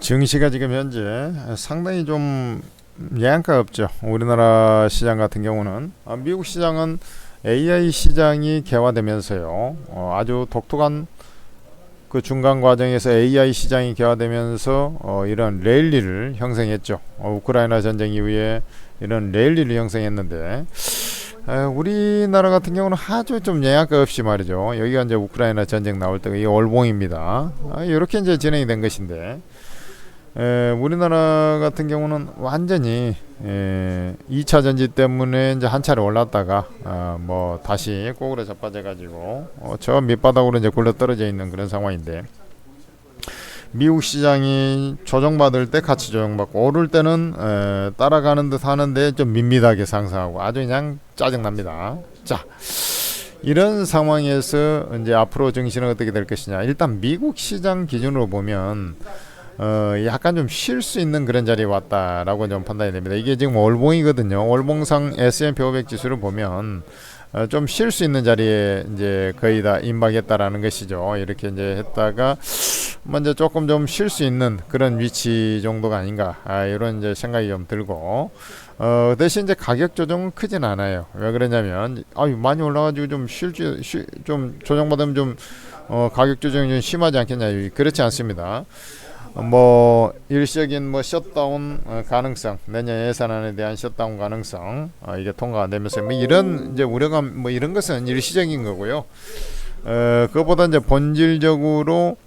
증시가 지금 현재 상당히 좀 영향가 없죠. 우리나라 시장 같은 경우는 미국 시장은 AI 시장이 개화되면서요. 아주 독특한 그 중간 과정에서 AI 시장이 개화되면서 이런 랠리를 형성했죠. 우크라이나 전쟁 이후에 이런 랠리를 형성했는데 우리나라 같은 경우는 아주 좀 영향가 없이 말이죠. 여기가 이제 우크라이나 전쟁 나올 때가 이 월봉입니다. 이렇게 이제 진행이 된 것인데 우리나라 같은 경우는 완전히 2차 전지 때문에 이제 한 차례 올랐다가 뭐 다시 꼬그려 자빠져 가지고 저 밑바닥으로 이제 굴러 떨어져 있는 그런 상황인데, 미국 시장이 조정받을 때 같이 조정받고 오를 때는 따라가는 듯 하는데 좀 밋밋하게 상승하고 아주 그냥 짜증납니다. 자, 이런 상황에서 이제 앞으로 증시는 어떻게 될 것이냐. 일단 미국 시장 기준으로 보면 약간 좀 쉴 수 있는 그런 자리에 왔다라고 좀 판단이 됩니다. 이게 지금 월봉이거든요. 월봉상 S&P 500 지수를 보면 좀 쉴 수 있는 자리에 이제 거의 다 임박했다라는 것이죠. 이렇게 이제 했다가 먼저 조금 좀 쉴 수 있는 그런 위치 정도가 아닌가, 이런 이제 생각이 좀 들고, 대신 이제 가격 조정은 크진 않아요. 왜 그러냐면 많이 올라가지고 좀 좀 조정받으면 좀 가격 조정이 좀 심하지 않겠냐. 그렇지 않습니다. 뭐 일시적인 뭐 셧다운 가능성, 내년 예산안에 대한 셧다운 가능성, 이게 통과가 되면서 뭐 이런 이제 우려감, 뭐 이런 것은 일시적인 거고요. 그것보다 이제 본질적으로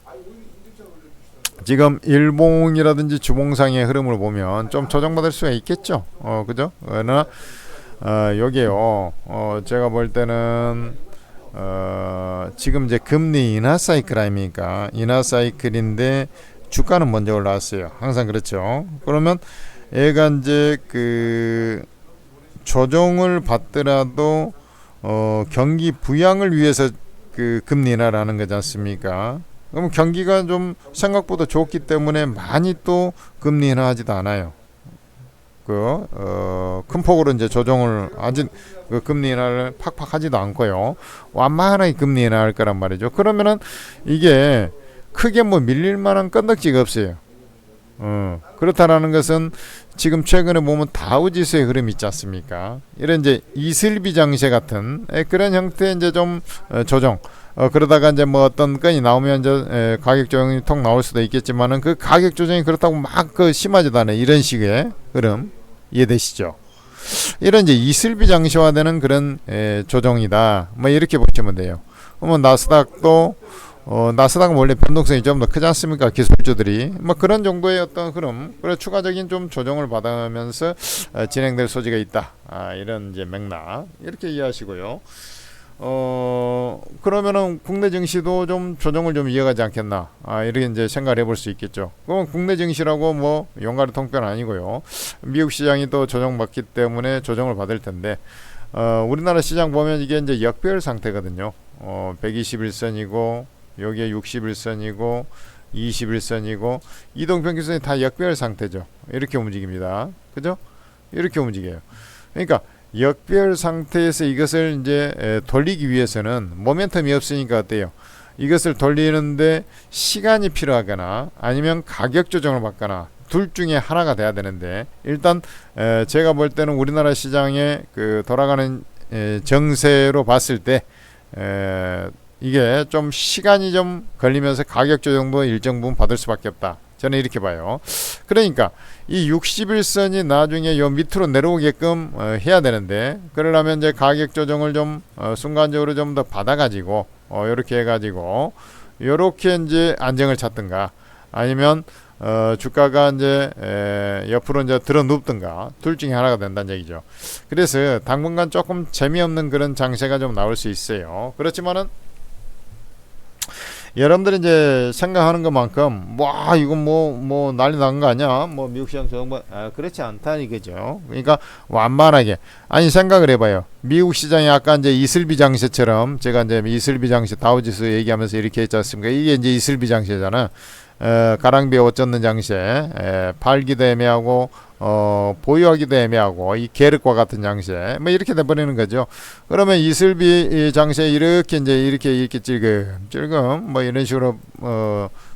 지금 일봉이라든지 주봉상의 흐름을 보면 좀 조정받을 수가 있겠죠. 그죠? 그러나 여기에요. 제가 볼 때는 지금 이제 금리 인하 사이클 아닙니까? 인하 사이클인데 주가는 먼저 올라왔어요. 항상 그렇죠. 그러면 얘가 이제 그 조정을 받더라도 경기 부양을 위해서 그 금리 인하라는 거지 않습니까? 그럼 경기가 좀 생각보다 좋기 때문에 많이 또 금리 인하하지도 않아요. 큰 폭으로 이제 조정을 아직 그 금리 인하를 팍팍 하지도 않고요. 완만하게 금리 인하할 거란 말이죠. 그러면은 이게 크게 뭐 밀릴 만한 건덕지가 없어요. 그렇다라는 것은 지금 최근에 보면 다우지수의 흐름이 있지 않습니까? 이런 이제 이슬비 장세 같은 그런 형태의 이제 좀 조정. 그러다가 이제 뭐 어떤 건이 나오면 이제 가격 조정이 통 나올 수도 있겠지만은 그 가격 조정이 그렇다고 막 그 심하지도 않아요. 이런 식의 흐름 이해되시죠? 이런 이제 이슬비 장시화되는 그런 조정이다. 뭐 이렇게 보시면 돼요. 그러면 나스닥도 나스닥은 원래 변동성이 좀 더 크지 않습니까? 기술주들이 뭐 그런 정도의 어떤 흐름, 그래 추가적인 좀 조정을 받으면서 진행될 소지가 있다. 이런 이제 맥락 이렇게 이해하시고요. 그러면은 국내 증시도 좀 조정을 좀 이어가지 않겠나, 이렇게 이제 생각을 해볼 수 있겠죠. 그럼 국내 증시라고 뭐 용가리 통뼈는 아니고요. 미국 시장이 또 조정받기 때문에 조정을 받을 텐데, 우리나라 시장 보면 이게 이제 역배열 상태거든요. 121선이고 여기에 61선이고 21선이고 이동평균선이 다 역배열 상태죠. 이렇게 움직입니다. 그죠? 이렇게 움직여요. 그러니까 역배열 상태에서 이것을 이제 돌리기 위해서는 모멘텀이 없으니까 어때요? 이것을 돌리는데 시간이 필요하거나 아니면 가격 조정을 받거나 둘 중에 하나가 돼야 되는데, 일단 제가 볼 때는 우리나라 시장의 그 돌아가는 정세로 봤을 때 이게 좀 시간이 좀 걸리면서 가격 조정도 일정 부분 받을 수밖에 없다. 저는 이렇게 봐요. 그러니까 이 61선이 나중에 요 밑으로 내려오게끔 해야 되는데, 그러려면 이제 가격 조정을 좀 순간적으로 좀 더 받아가지고 요렇게 해가지고 요렇게 이제 안정을 찾든가, 아니면 주가가 이제 옆으로 이제 들어 눕든가, 둘 중에 하나가 된다는 얘기죠. 그래서 당분간 조금 재미없는 그런 장세가 좀 나올 수 있어요. 그렇지만은 여러분들이 이제 생각하는 것만큼 이건 뭐 난리 난 거 아니야, 뭐 미국 시장 조정받, 그렇지 않다 이거죠. 그러니까 완만하게, 아니 생각을 해봐요. 미국 시장이 아까 이제 이슬비 장세처럼, 제가 이제 이슬비 장세 다우지수 얘기하면서 이렇게 했지 않습니까? 이게 이제 이슬비 장세잖아. 가랑비에 옷 젖는 장세, 팔기도 애매하고 보유하기도 애매하고 이 계륵과 같은 장세, 뭐 이렇게 돼버리는 거죠. 그러면 이슬비 장세 이렇게 이제 이렇게 찔금 뭐 이런 식으로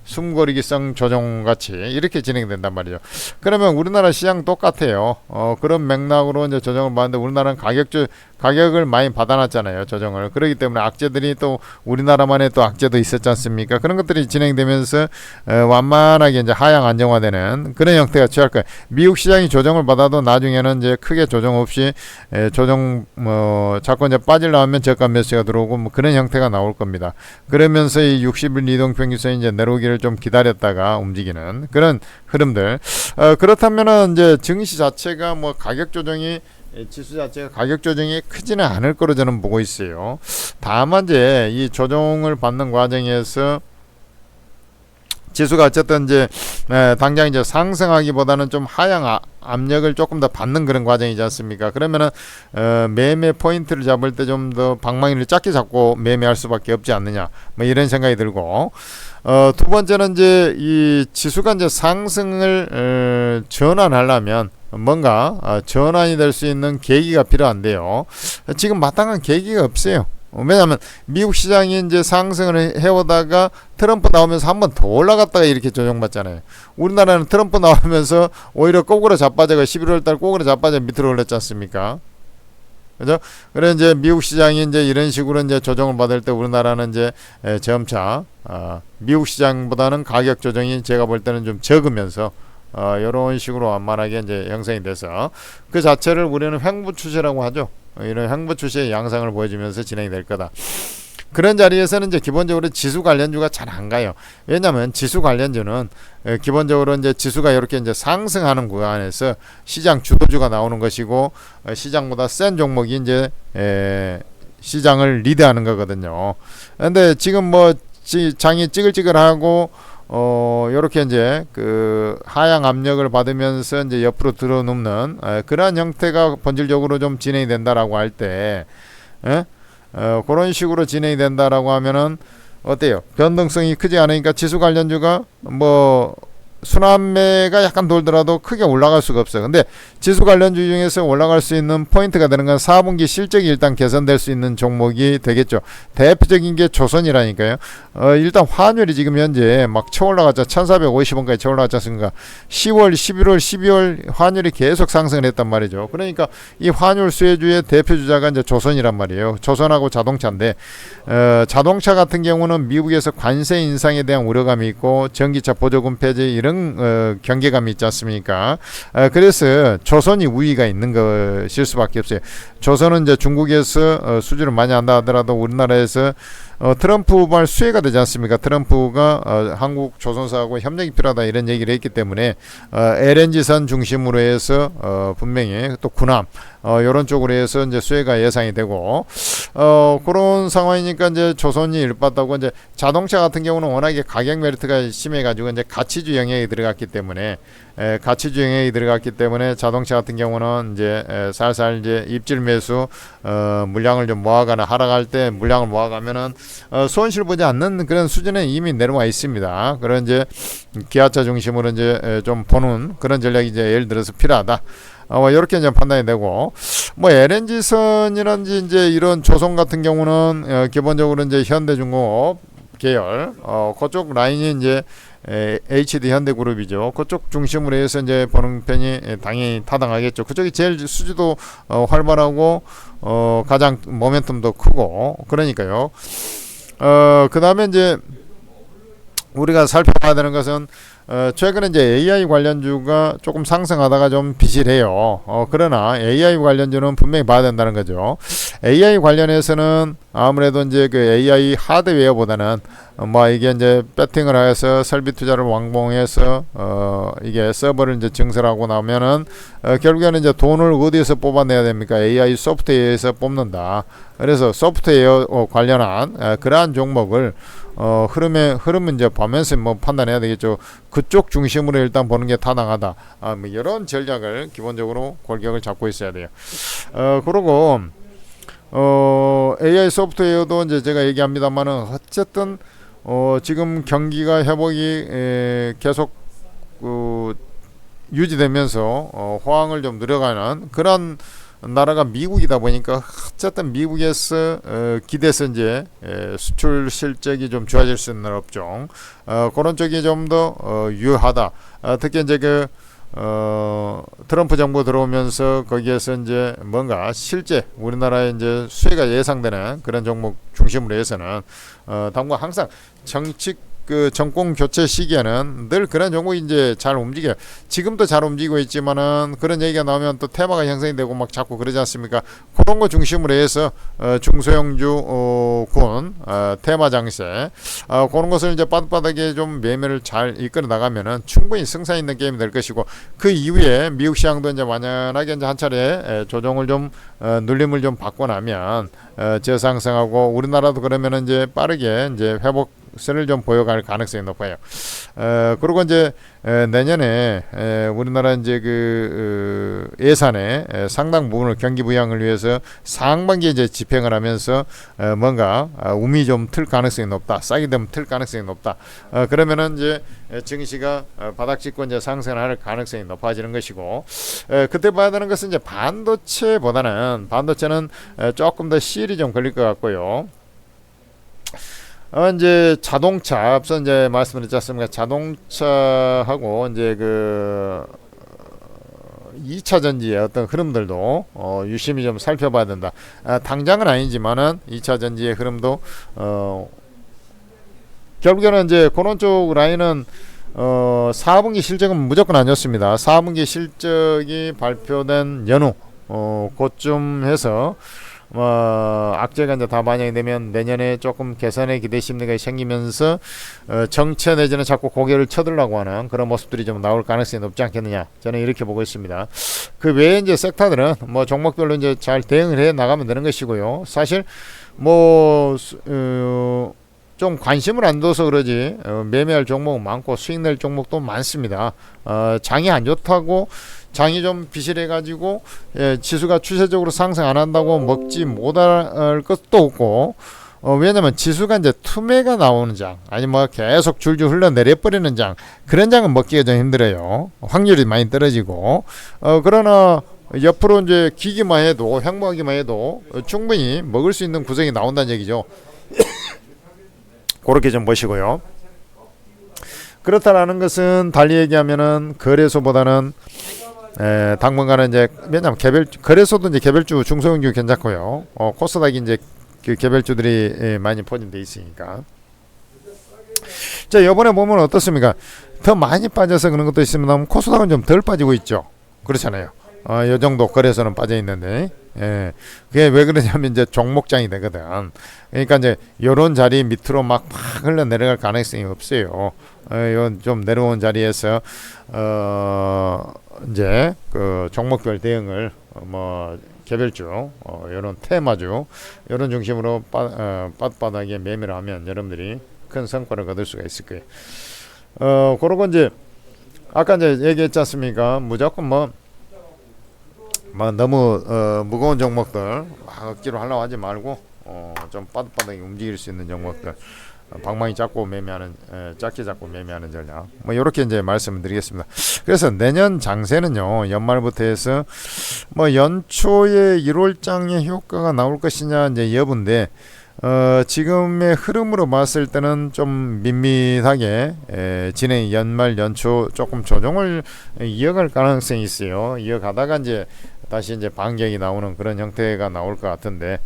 숨고르기성 조정 같이 이렇게 진행된단 말이죠. 그러면 우리나라 시장 똑같아요. 그런 맥락으로 이제 조정을 받는데 우리나라는 가격을 많이 받아놨잖아요. 조정을. 그렇기 때문에 악재들이 또 우리나라만의 또 악재도 있었지 않습니까? 그런 것들이 진행되면서 완만하게 이제 하향 안정화되는 그런 형태가 취할 거예요. 미국 시장이 조정을 받아도 나중에는 이제 크게 조정 없이 조정 자꾸 이제 빠지려면 저가 매수가 들어오고 뭐 그런 형태가 나올 겁니다. 그러면서 이 60일 이동평균선이 이제 내려오기를 좀 기다렸다가 움직이는 그런 흐름들. 그렇다면은 이제 증시 자체가 뭐 가격 조정이 지수 자체가 가격 조정이 크지는 않을 거로 저는 보고 있어요. 다만 이제 이 조정을 받는 과정에서 지수가 어쨌든 이제 당장 이제 상승하기보다는 좀 하향 압력을 조금 더 받는 그런 과정이지 않습니까? 그러면은 매매 포인트를 잡을 때 좀 더 방망이를 작게 잡고 매매할 수밖에 없지 않느냐, 뭐 이런 생각이 들고, 두 번째는 이제 이 지수가 이제 상승을 전환하려면 뭔가 전환이 될 수 있는 계기가 필요한데요. 지금 마땅한 계기가 없어요. 왜냐하면 미국 시장이 이제 상승을 해오다가 트럼프 나오면서 한 번 더 올라갔다가 이렇게 조정받잖아요. 우리나라는 트럼프 나오면서 오히려 꼬꾸로 자빠져가 11월달 꼬꾸로 자빠져 밑으로 올랐지 않습니까? 그죠? 그래 이제 미국 시장이 이제 이런 식으로 이제 조정을 받을 때 우리나라는 이제 점차 미국 시장보다는 가격 조정이 제가 볼 때는 좀 적으면서 이런 식으로 완만하게 이제 형성이 돼서 그 자체를 우리는 횡보 추세라고 하죠. 이런 횡보 추세의 양상을 보여주면서 진행이 될 거다. 그런 자리에서는 이제 기본적으로 지수 관련주가 잘 안 가요. 왜냐하면 지수 관련주는 기본적으로 이제 지수가 이렇게 이제 상승하는 구간에서 시장 주도주가 나오는 것이고 시장보다 센 종목이 이제 시장을 리드하는 거거든요. 근데 지금 뭐 장이 찌글찌글하고 요렇게 이제 그 하향 압력을 받으면서 이제 옆으로 들어눕는 그러한 형태가 본질적으로 좀 진행이 된다라고 할 때, 그런 식으로 진행이 된다라고 하면은 어때요? 변동성이 크지 않으니까 지수 관련주가 뭐 순환매가 약간 돌더라도 크게 올라갈 수가 없어요. 근데 지수 관련주 중에서 올라갈 수 있는 포인트가 되는 건 4분기 실적이 일단 개선될 수 있는 종목이 되겠죠. 대표적인 게 조선이라니까요. 일단 환율이 지금 현재 막 쳐올라갔죠. 1450원까지 쳐올라갔지 않습니까? 10월, 11월, 12월 환율이 계속 상승을 했단 말이죠. 그러니까 이 환율 수혜주의 대표 주자가 이제 조선이란 말이에요. 조선하고 자동차인데 자동차 같은 경우는 미국에서 관세 인상에 대한 우려감이 있고 전기차 보조금 폐지 이런 경계감이 있지 않습니까? 그래서 조선이 우위가 있는 것일 수밖에 없어요. 조선은 이제 중국에서 수주를 많이 한다 하더라도 우리나라에서 트럼프 말 수혜가 되지 않습니까? 트럼프가 한국 조선사하고 협력이 필요하다 이런 얘기를 했기 때문에 LNG선 중심으로 해서 분명히 또 군함 이런 쪽으로 해서 이제 수혜가 예상이 되고 그런 상황이니까 이제 조선이 일받다고 이제 자동차 같은 경우는 워낙에 가격 메리트가 심해가지고 이제 가치주 영역이 들어갔기 때문에 가치주 영역이 들어갔기 때문에 자동차 같은 경우는 이제 살살 이제 입질 매수 물량을 좀 모아가나 하락할 때 물량을 모아가면은 손실 보지 않는 그런 수준에 이미 내려와 있습니다. 그런 이제 기아차 중심으로 이제 좀 보는 그런 전략이 이제 예를 들어서 필요하다. 이렇게 이제 판단이 되고, 뭐 LNG선이란지 이제 이런 조선 같은 경우는 기본적으로 이제 현대중공업 계열, 그쪽 라인이 이제 HD 현대그룹이죠. 그쪽 중심으로 해서 이제 보는 편이 당연히 타당하겠죠. 그쪽이 제일 수주도 활발하고 가장 모멘텀도 크고 그러니까요. 그 다음에 이제 우리가 살펴봐야 되는 것은 최근에 이제 AI 관련주가 조금 상승하다가 좀 비실해요. 그러나 AI 관련주는 분명히 봐야 된다는 거죠. AI 관련해서는 아무래도 이제 그 AI 하드웨어보다는 뭐 이게 이제 배팅을 해서 설비 투자를 왕봉해서 이게 서버를 이제 증설하고 나면은 결국에는 이제 돈을 어디에서 뽑아내야 됩니까? AI 소프트웨어에서 뽑는다. 그래서 소프트웨어 관련한 그러한 종목을 흐름은 이제 보면서 뭐 판단해야 되겠죠. 그쪽 중심으로 일단 보는 게 타당하다. 뭐 이런 전략을 기본적으로 골격을 잡고 있어야 돼요. 그리고 AI 소프트웨어도 이제 제가 얘기합니다만은 어쨌든 지금 경기가 회복이 계속 유지되면서 호황을 좀 늘어가는 그런 나라가 미국이다 보니까 어쨌든 미국에서 기대서 이제 수출 실적이 좀 좋아질 수는 없죠. 그런 쪽이 좀 더 유효하다. 특히 이제 트럼프 정부 들어오면서 거기에서 이제 뭔가 실제 우리나라의 이제 수혜가 예상되는 그런 종목 중심으로 해서는 당분간 항상 정권 교체 시기에는 늘 그런 종목이 이제 잘 움직여요. 지금도 잘 움직이고 있지만은 그런 얘기가 나오면 또 테마가 형성이 되고 막 자꾸 그러지 않습니까? 그런 거 중심으로 해서 중소형주 군 테마 장세 그런 것을 이제 빠듯빠듯하게 좀 매매를 잘 이끌어 나가면은 충분히 승산 있는 게임이 될 것이고, 그 이후에 미국 시장도 이제 완연하게 이제 한 차례 조정을 좀 눌림을 좀 받고 나면 저상승하고, 우리나라도 그러면은 이제 빠르게 이제 회복 세를 좀 보여갈 가능성이 높아요. 그리고 이제 내년에 우리나라 이제 예산의 상당 부분을 경기 부양을 위해서 상반기에 이제 집행을 하면서 뭔가 움이 좀 틀 가능성이 높다. 싸게 되면 틀 가능성이 높다. 그러면은 이제 증시가 바닥 찍고 이제 상승할 가능성이 높아지는 것이고, 그때 봐야 되는 것은 이제 반도체는 조금 더 시일이 좀 걸릴 것 같고요. 이제 자동차 앞서 이제 말씀드렸지 않습니까? 자동차하고 이제 2차 전지의 어떤 흐름들도 유심히 좀 살펴봐야 된다. 당장은 아니지만은 2차 전지의 흐름도 결국에는 이제 그런 쪽 라인은 4분기 실적은 무조건 안 좋습니다. 4분기 실적이 발표된 연후 그쯤 해서 악재가 이제 다 반영이 되면 내년에 조금 개선의 기대 심리가 생기면서 정체 내지는 자꾸 고개를 쳐들라고 하는 그런 모습들이 좀 나올 가능성이 높지 않겠느냐, 저는 이렇게 보고 있습니다. 그 외에 이제 섹터들은 뭐 종목별로 이제 잘 대응을 해 나가면 되는 것이고요. 사실 좀 관심을 안 둬서 그러지 매매할 종목 많고 수익 낼 종목도 많습니다. 장이 안 좋다고 장이 좀 비실해가지고 지수가 추세적으로 상승 안 한다고 먹지 못할 것도 없고, 왜냐면 지수가 이제 투매가 나오는 장, 아니 뭐 계속 줄줄 흘러내려버리는 장, 그런 장은 먹기가 좀 힘들어요. 확률이 많이 떨어지고, 그러나 옆으로 이제 기기만 해도, 횡보하기만 해도 충분히 먹을 수 있는 구성이 나온다는 얘기죠. 그렇게 좀 보시고요. 그렇다라는 것은 달리 얘기하면은 거래소보다는 당분간은 이제, 왜냐면 거래소도 이제 개별주 중소형주 괜찮고요. 코스닥이 이제 그 개별주들이 많이 포진돼 있으니까. 자, 이번에 보면 어떻습니까? 더 많이 빠져서 그런 것도 있습니다만 코스닥은 좀 덜 빠지고 있죠. 그렇잖아요. 이 정도 거래소는 빠져 있는데, 그게 왜 그러냐면 이제 종목장이 되거든. 그러니까 이제 요런 자리 밑으로 막 흘러 내려갈 가능성이 없어요. 이건 좀 내려온 자리에서 이제 그 종목별 대응을 개별주, 이런 테마주, 이런 중심으로 빠듯빠듯하게 매매를 하면 여러분들이 큰 성과를 거둘 수가 있을 거예요. 그러고 이제 아까 이제 얘기했지 않습니까? 무조건 너무 무거운 종목들 억지로 하려고 하지 말고 좀 빠듯빠듯하게 움직일 수 있는 종목들, 방망이 잡고 매매하는, 작게 잡고 매매하는 전략, 이렇게 이제 말씀을 드리겠습니다. 그래서 내년 장세는요, 연말부터 해서 연초에 1월장의 효과가 나올 것이냐 이제 여부인데, 지금의 흐름으로 봤을 때는 좀 밋밋하게 진행, 연말 연초 조금 조정을 이어갈 가능성이 있어요. 이어가다가 이제 다시 이제 반격이 나오는 그런 형태가 나올 것 같은데,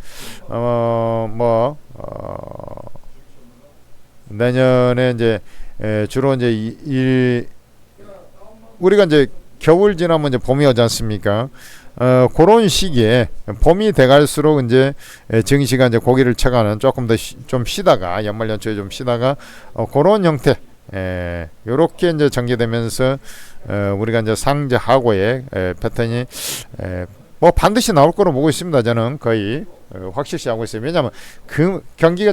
내년에 이제 주로 이제 우리가 이제 겨울 지나면 이제 봄이 오지 않습니까? 그런 시기에 봄이 돼갈수록 이제 증시가 이제 고기를 쳐가는, 조금 더 좀 쉬다가 연말 연초에 좀 쉬다가 그런 형태, 요렇게 이제 전개되면서 우리가 이제 상저하고의 패턴이 반드시 나올 거로 보고 있습니다. 저는 거의 확실시 하고 있어요. 왜냐하면 경기가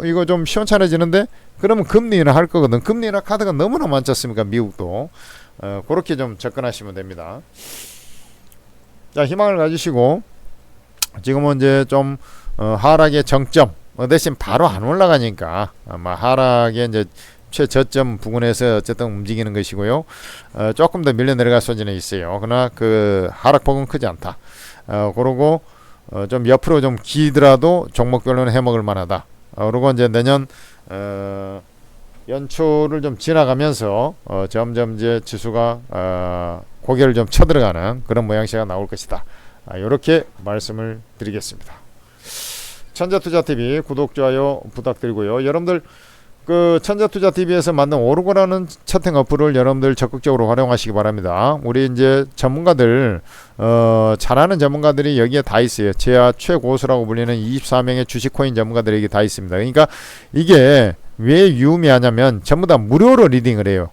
이거 좀 시원찮아지는데 그러면 금리 인하할 거거든. 금리 인하 카드가 너무나 많지 않습니까? 미국도. 그렇게 좀 접근하시면 됩니다. 자, 희망을 가지시고, 지금은 이제 좀 하락의 정점, 대신 바로 안 올라가니까 아마 하락의 이제 최저점 부근에서 어쨌든 움직이는 것이고요. 조금 더 밀려 내려갈 소지는 있어요. 그러나 그 하락폭은 크지 않다. 그러고 좀 옆으로 좀 기더라도 종목별로는 해먹을 만하다. 그리고 이제 내년 연초를 좀 지나가면서 점점 이제 지수가 고개를 좀 쳐들어가는 그런 모양새가 나올 것이다. 이렇게 말씀을 드리겠습니다. 천재투자TV 구독, 좋아요 부탁드리고요. 여러분들 그 천재투자TV에서 만든 오르고라는 채팅 어플을 여러분들 적극적으로 활용하시기 바랍니다. 우리 이제 전문가들 잘하는 전문가들이 여기에 다 있어요. 제야 최고수라고 불리는 24명의 주식코인 전문가들이 여기 다 있습니다. 그러니까 이게 왜 유의미하냐면 전부 다 무료로 리딩을 해요.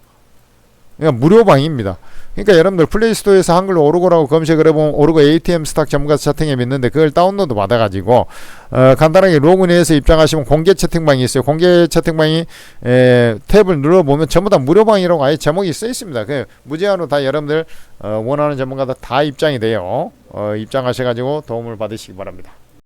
그러니까 무료방입니다. 그러니까 여러분들 플레이스토어에서 한글로 오르고라고 검색을 해보면 오르고 ATM 스탁 전문가 채팅 앱이 있는데 그걸 다운로드 받아가지고 간단하게 로그인해서 입장하시면 공개 채팅방이 있어요. 공개 채팅방이 탭을 눌러보면 전부 다 무료방이라고 아예 제목이 써 있습니다. 그 무제한으로 다 여러분들 원하는 전문가들 다 입장이 돼요. 입장하셔가지고 도움을 받으시기 바랍니다.